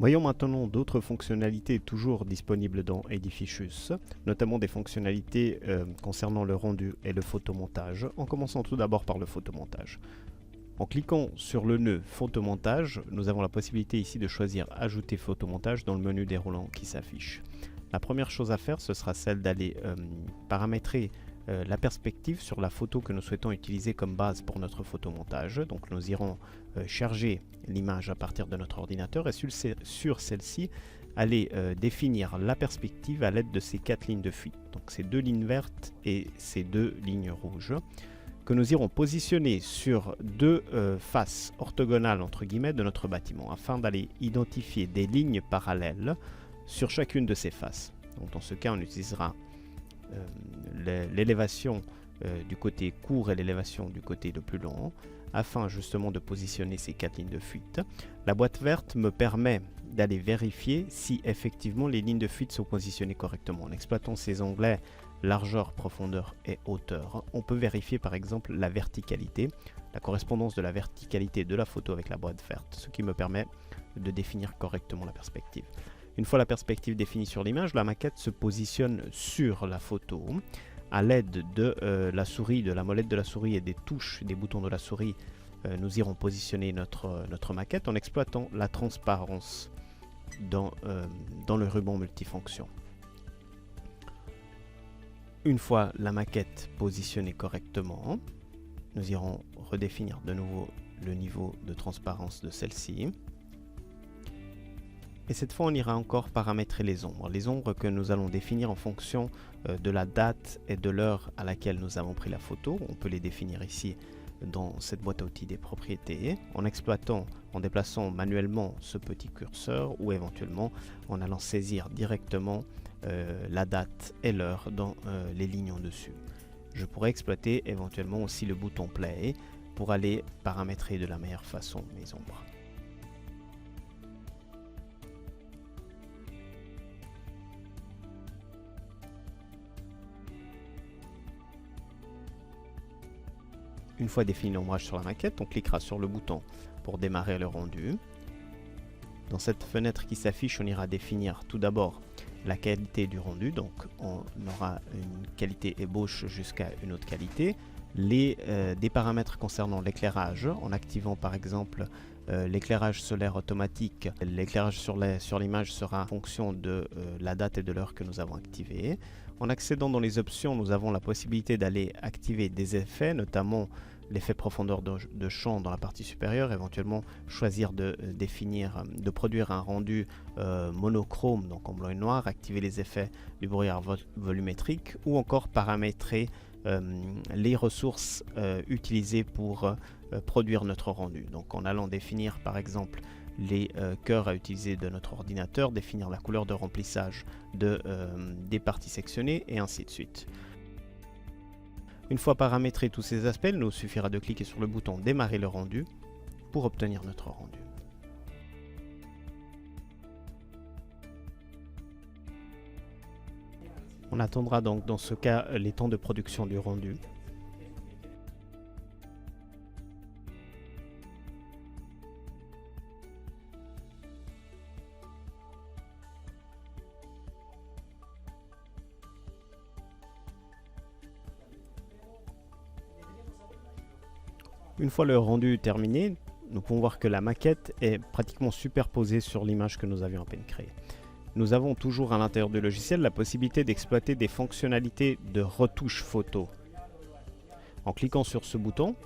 Voyons maintenant d'autres fonctionnalités toujours disponibles dans Edificius, notamment des fonctionnalités concernant le rendu et le photomontage, en commençant tout d'abord par le photomontage. En cliquant sur le nœud photomontage, nous avons la possibilité ici de choisir ajouter photomontage dans le menu déroulant qui s'affiche. La première chose à faire, ce sera celle d'aller paramétrer la perspective sur la photo que nous souhaitons utiliser comme base pour notre photomontage. Donc nous irons charger l'image à partir de notre ordinateur et sur celle-ci, aller définir la perspective à l'aide de ces 4 lignes de fuite. Donc ces 2 lignes vertes et ces 2 lignes rouges que nous irons positionner sur 2 faces orthogonales entre guillemets de notre bâtiment afin d'aller identifier des lignes parallèles sur chacune de ces faces. Donc dans ce cas, on utilisera l'élévation du côté court et l'élévation du côté le plus long afin justement de positionner ces 4 lignes de fuite. La boîte verte me permet d'aller vérifier si effectivement les lignes de fuite sont positionnées correctement. En exploitant ces onglets largeur, profondeur et hauteur, on peut vérifier par exemple la verticalité, la correspondance de la verticalité de la photo avec la boîte verte, ce qui me permet de définir correctement la perspective. Une fois la perspective définie sur l'image, la maquette se positionne sur la photo. À l'aide de la souris, de la molette de la souris et des touches des boutons de la souris, nous irons positionner notre maquette en exploitant la transparence dans le ruban multifonction. Une fois la maquette positionnée correctement, nous irons redéfinir de nouveau le niveau de transparence de celle-ci. Et cette fois, on ira encore paramétrer les ombres. Les ombres que nous allons définir en fonction de la date et de l'heure à laquelle nous avons pris la photo. On peut les définir ici dans cette boîte à outils des propriétés, en exploitant, en déplaçant manuellement ce petit curseur ou éventuellement en allant saisir directement la date et l'heure dans les lignes en dessus. Je pourrais exploiter éventuellement aussi le bouton Play pour aller paramétrer de la meilleure façon mes ombres. Une fois défini l'ombrage sur la maquette, on cliquera sur le bouton pour démarrer le rendu. Dans cette fenêtre qui s'affiche, on ira définir tout d'abord la qualité du rendu. Donc on aura une qualité ébauche jusqu'à une autre qualité. Des paramètres concernant l'éclairage, en activant par exemple l'éclairage solaire automatique. L'éclairage sur l'image sera en fonction de la date et de l'heure que nous avons activé. En accédant dans les options, nous avons la possibilité d'aller activer des effets, notamment l'effet profondeur de champ dans la partie supérieure, éventuellement choisir de produire un rendu monochrome, donc en blanc et noir, activer les effets du brouillard volumétrique ou encore paramétrer les ressources utilisées pour produire notre rendu. Donc en allant définir par exemple les cœurs à utiliser de notre ordinateur, définir la couleur de remplissage des parties sectionnées et ainsi de suite. Une fois paramétrés tous ces aspects, il nous suffira de cliquer sur le bouton démarrer le rendu pour obtenir notre rendu. On attendra donc dans ce cas les temps de production du rendu. Une fois le rendu terminé, nous pouvons voir que la maquette est pratiquement superposée sur l'image que nous avions à peine créée. Nous avons toujours à l'intérieur du logiciel la possibilité d'exploiter des fonctionnalités de retouche photo. En cliquant sur ce bouton,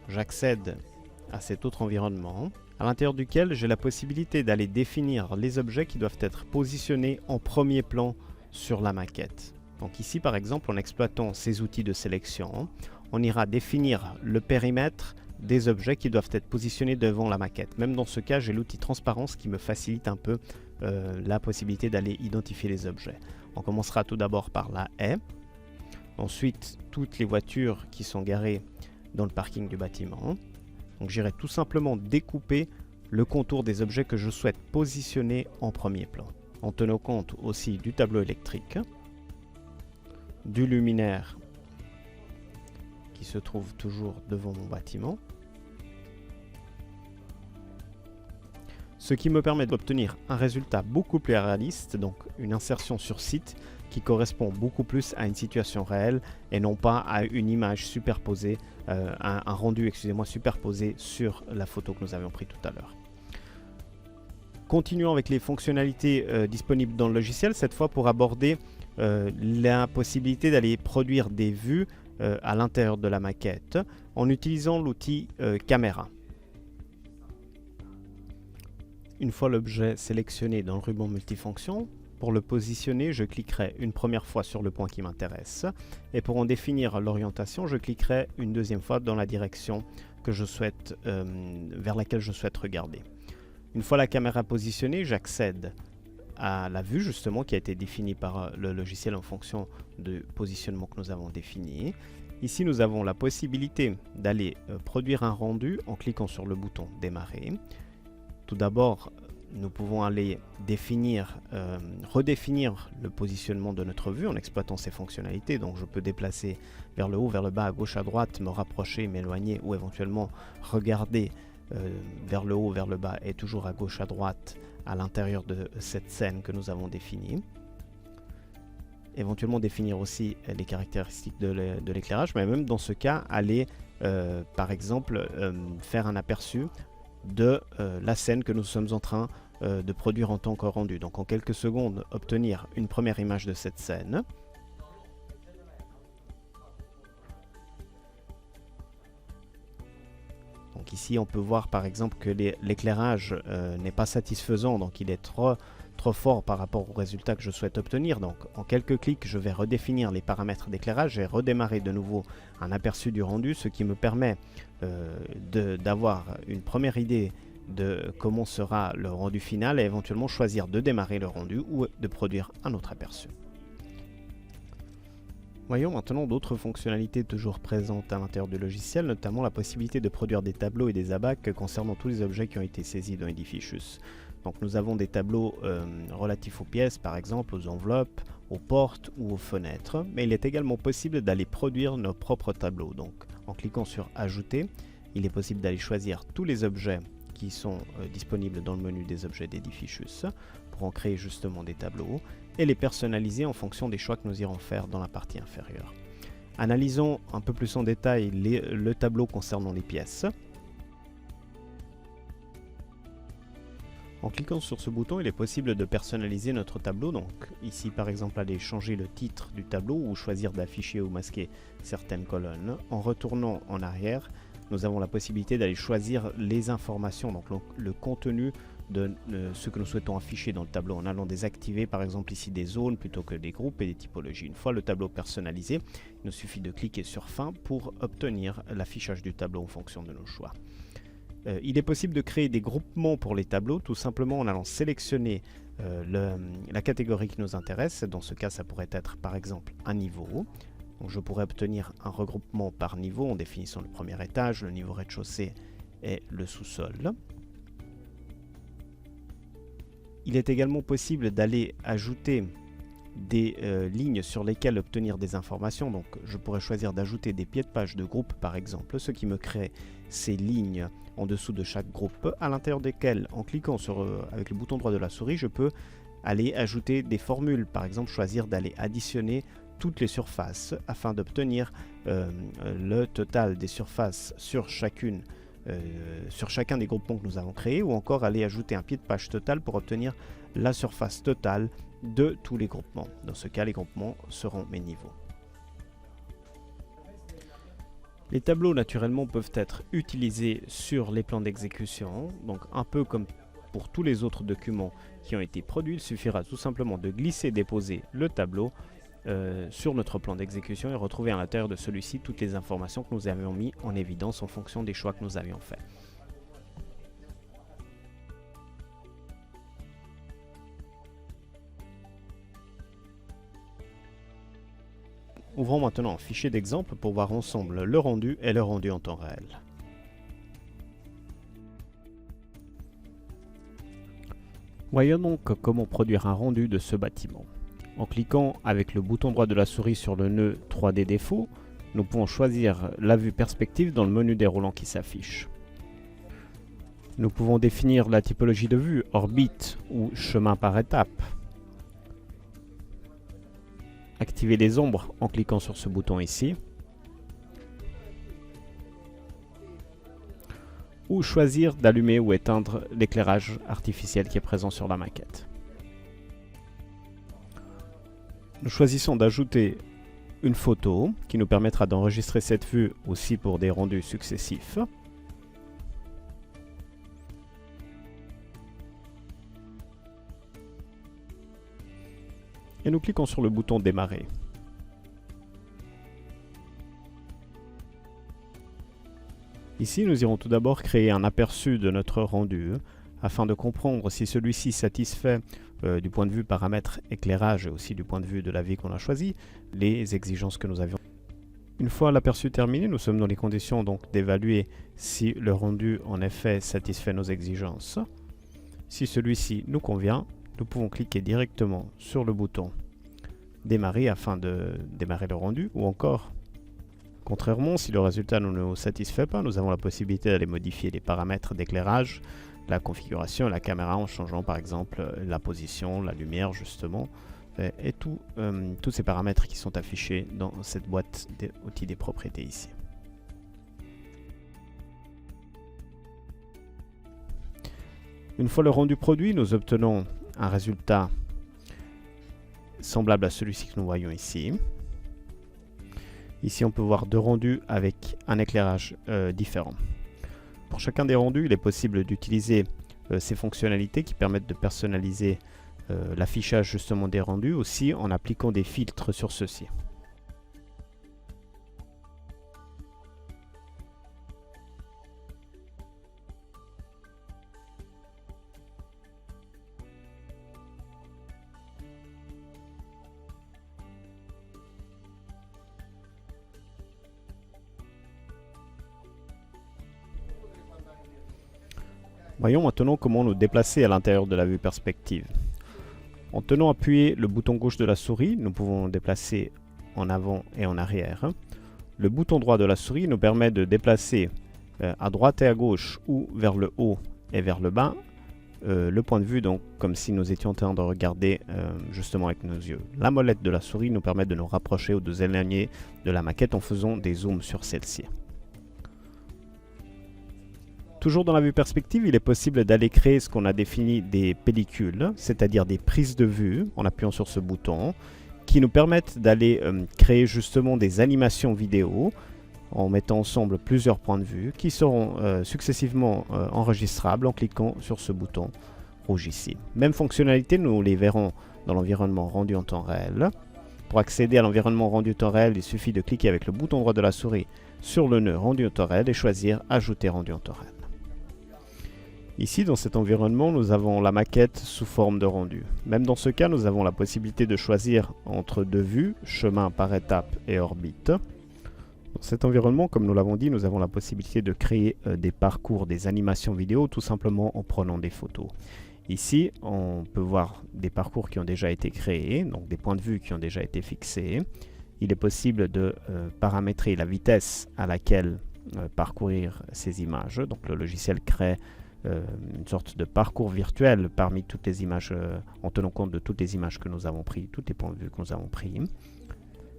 j'accède à cet autre environnement, à l'intérieur duquel j'ai la possibilité d'aller définir les objets qui doivent être positionnés en premier plan sur la maquette. Donc ici par exemple, en exploitant ces outils de sélection, on ira définir le périmètre des objets qui doivent être positionnés devant la maquette. Même dans ce cas, j'ai l'outil transparence qui me facilite un peu la possibilité d'aller identifier les objets. On commencera tout d'abord par la haie, ensuite toutes les voitures qui sont garées dans le parking du bâtiment. Donc j'irai tout simplement découper le contour des objets que je souhaite positionner en premier plan, en tenant compte aussi du tableau électrique, du luminaire qui se trouve toujours devant mon bâtiment. ce qui me permet d'obtenir un résultat beaucoup plus réaliste, donc une insertion sur site qui correspond beaucoup plus à une situation réelle et non pas à une image superposée, un rendu, excusez-moi, superposé sur la photo que nous avions prise tout à l'heure. Continuons avec les fonctionnalités disponibles dans le logiciel, cette fois pour aborder la possibilité d'aller produire des vues à l'intérieur de la maquette en utilisant l'outil caméra. Une fois l'objet sélectionné dans le ruban multifonction, pour le positionner, je cliquerai une première fois sur le point qui m'intéresse et pour en définir l'orientation, je cliquerai une deuxième fois dans la direction que je souhaite, vers laquelle je souhaite regarder. Une fois la caméra positionnée, j'accède à la vue justement qui a été définie par le logiciel en fonction du positionnement que nous avons défini. Ici, nous avons la possibilité d'aller produire un rendu en cliquant sur le bouton démarrer. Tout d'abord, nous pouvons aller redéfinir le positionnement de notre vue en exploitant ces fonctionnalités. Donc je peux déplacer vers le haut, vers le bas, à gauche, à droite, me rapprocher, m'éloigner ou éventuellement regarder vers le haut, vers le bas et toujours à gauche, à droite à l'intérieur de cette scène que nous avons définie. Éventuellement définir aussi les caractéristiques de l'éclairage, mais même dans ce cas, aller par exemple faire un aperçu de la scène que nous sommes en train de produire en tant que rendu. Donc en quelques secondes, obtenir une première image de cette scène. Donc ici, on peut voir par exemple que l'éclairage n'est pas satisfaisant, donc il est trop fort par rapport au résultat que je souhaite obtenir. Donc en quelques clics, je vais redéfinir les paramètres d'éclairage et redémarrer de nouveau un aperçu du rendu, ce qui me permet d'avoir une première idée de comment sera le rendu final et éventuellement choisir de démarrer le rendu ou de produire un autre aperçu. Voyons maintenant d'autres fonctionnalités toujours présentes à l'intérieur du logiciel, notamment la possibilité de produire des tableaux et des abacs concernant tous les objets qui ont été saisis dans Edificius. Donc nous avons des tableaux relatifs aux pièces, par exemple aux enveloppes, aux portes ou aux fenêtres, mais il est également possible d'aller produire nos propres tableaux. Donc en cliquant sur Ajouter, il est possible d'aller choisir tous les objets qui sont disponibles dans le menu des objets d'Edificius pour en créer justement des tableaux et les personnaliser en fonction des choix que nous irons faire dans la partie inférieure. Analysons un peu plus en détail le tableau concernant les pièces. En cliquant sur ce bouton, il est possible de personnaliser notre tableau. Donc ici par exemple, aller changer le titre du tableau ou choisir d'afficher ou masquer certaines colonnes. En retournant en arrière, nous avons la possibilité d'aller choisir les informations, donc le contenu de ce que nous souhaitons afficher dans le tableau en allant désactiver par exemple ici des zones plutôt que des groupes et des typologies. Une fois le tableau personnalisé, il nous suffit de cliquer sur Fin pour obtenir l'affichage du tableau en fonction de nos choix. Il est possible de créer des groupements pour les tableaux, tout simplement en allant sélectionner la catégorie qui nous intéresse. Dans ce cas, ça pourrait être par exemple un niveau. Donc, je pourrais obtenir un regroupement par niveau en définissant le premier étage, le niveau rez-de-chaussée et le sous-sol. Il est également possible d'aller ajouter des lignes sur lesquelles obtenir des informations. Donc je pourrais choisir d'ajouter des pieds de page de groupe par exemple, ce qui me crée ces lignes en dessous de chaque groupe, à l'intérieur desquelles, en cliquant avec le bouton droit de la souris, je peux aller ajouter des formules. Par exemple, choisir d'aller additionner toutes les surfaces afin d'obtenir le total des surfaces sur chacun des groupements que nous avons créés, ou encore aller ajouter un pied de page total pour obtenir la surface totale de tous les groupements. Dans ce cas, les groupements seront mes niveaux. Les tableaux naturellement peuvent être utilisés sur les plans d'exécution, donc un peu comme pour tous les autres documents qui ont été produits, il suffira tout simplement de glisser et déposer le tableau sur notre plan d'exécution et retrouver à l'intérieur de celui-ci toutes les informations que nous avions mis en évidence en fonction des choix que nous avions faits. Ouvrons maintenant un fichier d'exemple pour voir ensemble le rendu et le rendu en temps réel. Voyons donc comment produire un rendu de ce bâtiment. En cliquant avec le bouton droit de la souris sur le nœud 3D défaut, nous pouvons choisir la vue perspective dans le menu déroulant qui s'affiche. Nous pouvons définir la typologie de vue, orbite ou chemin par étape. Activer les ombres en cliquant sur ce bouton ici. Ou choisir d'allumer ou éteindre l'éclairage artificiel qui est présent sur la maquette. Nous choisissons d'ajouter une photo qui nous permettra d'enregistrer cette vue aussi pour des rendus successifs. Et nous cliquons sur le bouton démarrer. Ici, nous irons tout d'abord créer un aperçu de notre rendu afin de comprendre si celui-ci satisfait du point de vue paramètres éclairage et aussi du point de vue de la vie qu'on a choisi, les exigences que nous avions. Une fois l'aperçu terminé, nous sommes dans les conditions donc d'évaluer si le rendu en effet satisfait nos exigences. Si celui-ci nous convient, nous pouvons cliquer directement sur le bouton démarrer afin de démarrer le rendu, ou encore contrairement, si le résultat ne nous satisfait pas, nous avons la possibilité d'aller modifier les paramètres d'éclairage, la configuration et la caméra en changeant par exemple la position, la lumière justement, et tous ces paramètres qui sont affichés dans cette boîte d'outils des propriétés ici. Une fois le rendu produit, nous obtenons un résultat semblable à celui-ci que nous voyons ici. Ici, on peut voir deux rendus avec un éclairage différent. Pour chacun des rendus, il est possible d'utiliser ces fonctionnalités qui permettent de personnaliser l'affichage justement des rendus, aussi en appliquant des filtres sur ceux-ci. Voyons maintenant comment nous déplacer à l'intérieur de la vue perspective. En tenant appuyé le bouton gauche de la souris, nous pouvons déplacer en avant et en arrière. Le bouton droit de la souris nous permet de déplacer à droite et à gauche ou vers le haut et vers le bas le point de vue, donc comme si nous étions en train de regarder justement avec nos yeux. La molette de la souris nous permet de nous rapprocher ou de nous éloigner de la maquette en faisant des zooms sur celle-ci. Toujours dans la vue perspective, il est possible d'aller créer ce qu'on a défini des pellicules, c'est-à-dire des prises de vue, en appuyant sur ce bouton, qui nous permettent d'aller créer justement des animations vidéo, en mettant ensemble plusieurs points de vue, qui seront successivement enregistrables en cliquant sur ce bouton rouge ici. Même fonctionnalité, nous les verrons dans l'environnement rendu en temps réel. Pour accéder à l'environnement rendu en temps réel, il suffit de cliquer avec le bouton droit de la souris sur le nœud rendu en temps réel et choisir Ajouter rendu en temps réel. Ici, dans cet environnement, nous avons la maquette sous forme de rendu. Même dans ce cas, nous avons la possibilité de choisir entre deux vues, chemin par étape et orbite. Dans cet environnement, comme nous l'avons dit, nous avons la possibilité de créer des parcours, des animations vidéo, tout simplement en prenant des photos. Ici, on peut voir des parcours qui ont déjà été créés, donc des points de vue qui ont déjà été fixés. Il est possible de paramétrer la vitesse à laquelle parcourir ces images. Donc le logiciel crée une sorte de parcours virtuel parmi toutes les images, en tenant compte de toutes les images que nous avons prises, tous les points de vue que nous avons pris.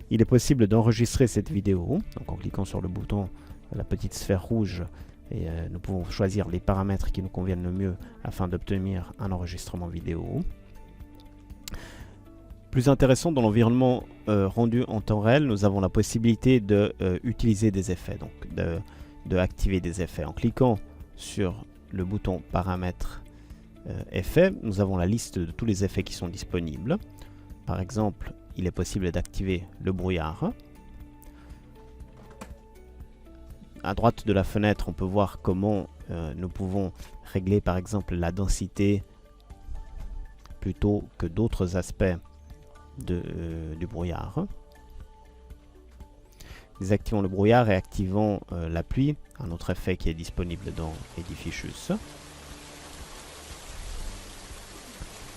Il est possible d'enregistrer cette vidéo, donc en cliquant sur le bouton, la petite sphère rouge, et nous pouvons choisir les paramètres qui nous conviennent le mieux afin d'obtenir un enregistrement vidéo. Plus intéressant, dans l'environnement rendu en temps réel, nous avons la possibilité d'utiliser des effets, donc de activer des effets. En cliquant sur le bouton paramètres effets, nous avons la liste de tous les effets qui sont disponibles. Par exemple, il est possible d'activer le brouillard. À droite de la fenêtre, on peut voir comment nous pouvons régler par exemple la densité plutôt que d'autres aspects du brouillard. Désactivons le brouillard et activons la pluie, un autre effet qui est disponible dans Edificius.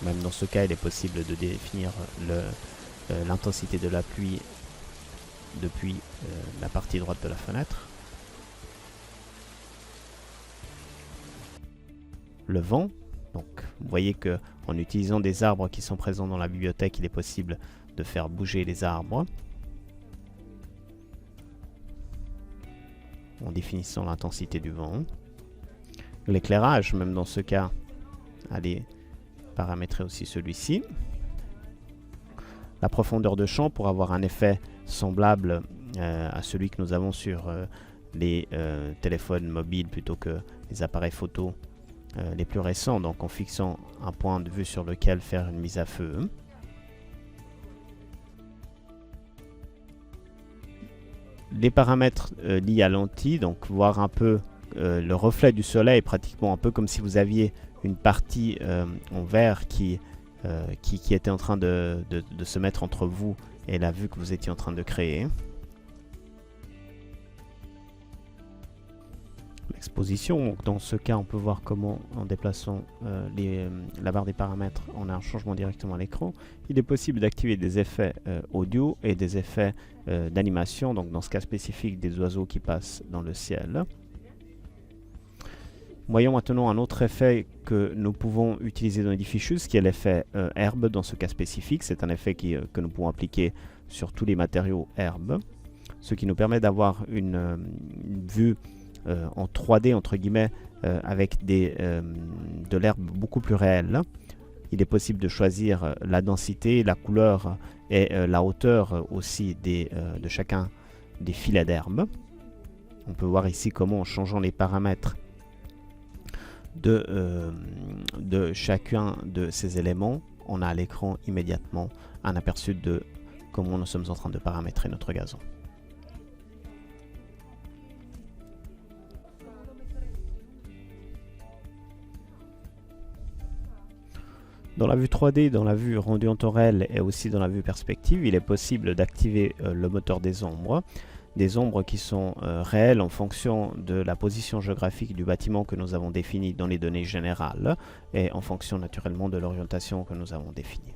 Même dans ce cas, il est possible de définir l'intensité de la pluie depuis la partie droite de la fenêtre. le vent. Donc vous voyez que en utilisant des arbres qui sont présents dans la bibliothèque, il est possible de faire bouger les arbres en définissant l'intensité du vent. L'éclairage, même dans ce cas, allez paramétrer aussi celui-ci. La profondeur de champ pour avoir un effet semblable à celui que nous avons sur les téléphones mobiles plutôt que les appareils photo les plus récents, donc en fixant un point de vue sur lequel faire une mise à feu. Les paramètres liés à l'anti, donc voir un peu le reflet du soleil, pratiquement un peu comme si vous aviez une partie en vert qui était en train de se mettre entre vous et la vue que vous étiez en train de créer. L'exposition, dans ce cas, on peut voir comment, en déplaçant la barre des paramètres, on a un changement directement à l'écran. Il est possible d'activer des effets audio et des effets d'animation, donc dans ce cas spécifique, des oiseaux qui passent dans le ciel. Voyons maintenant un autre effet que nous pouvons utiliser dans Diffuse, qui est l'effet herbe dans ce cas spécifique. C'est un effet que nous pouvons appliquer sur tous les matériaux herbe, ce qui nous permet d'avoir une vue en 3D entre guillemets avec de l'herbe beaucoup plus réelle. Il est possible de choisir la densité, la couleur et la hauteur aussi de chacun des filets d'herbe. On peut voir ici comment, en changeant les paramètres de chacun de ces éléments, on a à l'écran immédiatement un aperçu de comment nous sommes en train de paramétrer notre gazon. Dans la vue 3D, dans la vue rendue en temps réel et aussi dans la vue perspective, il est possible d'activer le moteur des ombres qui sont réelles en fonction de la position géographique du bâtiment que nous avons défini dans les données générales et en fonction naturellement de l'orientation que nous avons définie.